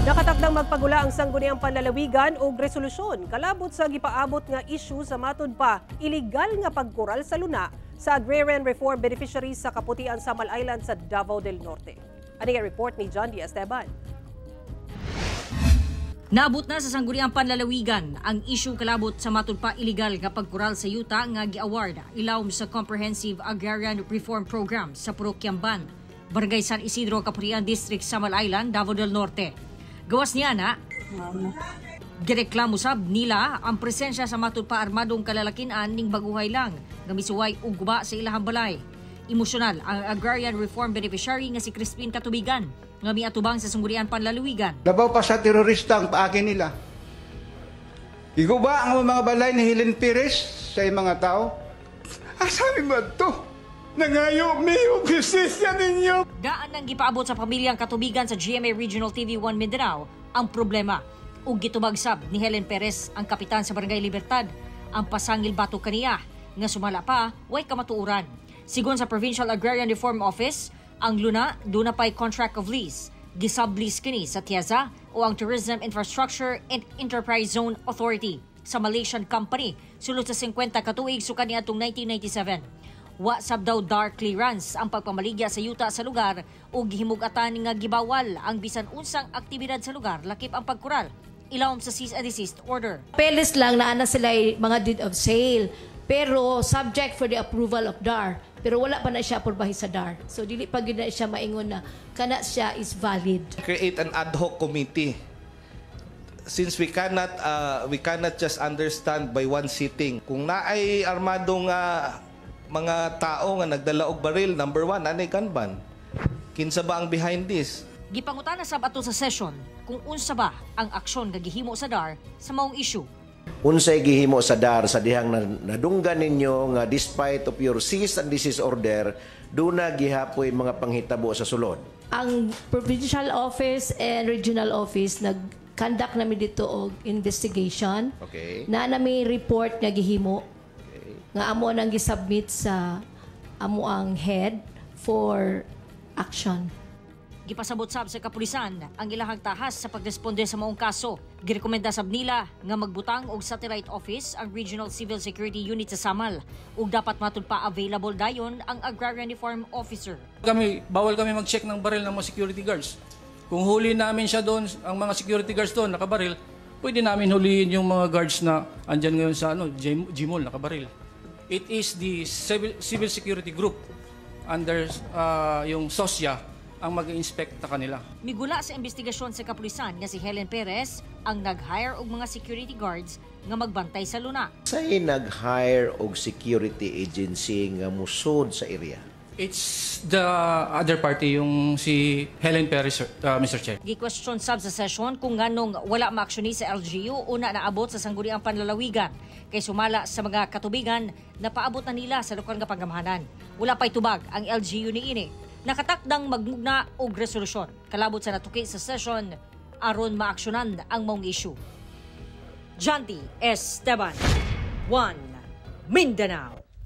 Nakatakdang magpagula ang sangguniang panlalawigan o resolusyon kalabot sa gipaabot nga issue sa matud pa illegal nga pagkural sa luna sa agrarian reform beneficiaries sa Kaputian Samal Island sa Davao del Norte. Ani nga report ni John D. Esteban. Naabot na sa sangguniang panlalawigan ang issue kalabot sa matud pa illegal nga pagkural sa yuta nga gi-award ilawom sa Comprehensive Agrarian Reform Program sa Purok Kiamban, Barangay San Isidro, Kaputian District, Samal Island, Davao del Norte. Gawas niya na, gireklamo sab nila ang presensya sa matud pa armadong kalalakinan ning baguhay lang nga misuway ug guba sa ilahang balay. Emosyonal ang agrarian reform beneficiary nga si Crispin Katubigan nga miatubang sa sangguniang panlalawigan. Labaw pa sa terorista ang paake nila. Iguba ang mga balay ni Helen Perez sa mga tao. Asabi mo ito? Nangayo miyo bisisya ninyo. Daan nang gipaabot sa pamilyang Katubigan sa GMA Regional TV 1 Mindanao ang problema. Ug gitubagsab ni Helen Perez, ang kapitan sa Barangay Libertad, ang pasangil batok kaniya nga sumala pa way kamatuuran. Sigon sa Provincial Agrarian Reform Office, ang luna duna pay contract of lease, gisublease kini sa Tiaza o ang Tourism Infrastructure and Enterprise Zone Authority sa Malaysian company sulod sa 50 ka tuig sukan niadtong 1997. Wa sab daw dark clearance ang pagpamaligya sa yuta sa lugar o gihimug-atan nga gibawal ang bisan unsang aktibidad sa lugar lakip ang pagkural ilawom sa cease and desist order. Peles lang na sila mga deed of sale pero subject for the approval of DAR pero wala pa na siya porbahi sa DAR. So dili pa gid na siya maingon na kana siya is valid. Create an ad hoc committee. Since we cannot just understand by one sitting. Kung naay armadong mga tao nga nagdala og baril, number one, anay gunban. Kinsa ba ang behind this? Gipangutana sab ato sa session kung unsa ba ang aksyon nga gihimo sa DAR sa maong issue. Unsay gihimo sa DAR sa dihang nadunggan ninyo nga despite of your cease and desist order, duna gihapoy mga panghitabo sa sulod. Ang Provincial Office and Regional Office nag-conduct namin dito og investigation. Okay. Na nami report nga gihimo nga amo nang gi-submit sa amo ang head for action. Gipasabot sab sa kapulisan ang ilahang tahas sa pagresponde sa maong kaso. Girekomenda sab nila nga magbutang og satellite office ang Regional Civil Security Unit sa Samal ug dapat matud pa available dayon ang Agrarian Reform Officer. Bawal kami mag-check ng baril ng mga security guards. Kung huli namin siya doon, ang mga security guards doon nakabaril, pwede namin huliin yung mga guards na andyan ngayon sa Gmall nakabaril. It is the Civil Security Group under yung SOSYA ang mag-inspect ta kanila. Migula sa investigasyon sa kapulisan nga si Helen Perez ang nag-hire og mga security guards nga magbantay sa luna. Say nag-hire og security agency nga musod sa area. It's the other party, yung si Helen Perez, Mr. Chair. Gi-question sab sa session kung nganong wala maaksyon sa LGU una naabot sa sangguniang panlalawigan kay sumala sa mga katubigan na paabot na nila sa lokal nga pangamahanan. Wala pa'y tubag ang LGU niini. Nakatakdang magmugna og resolusyon kalabot sa natuki sa session aron maaksyonan ang maong issue. John D. Esteban, 1 Mindanao.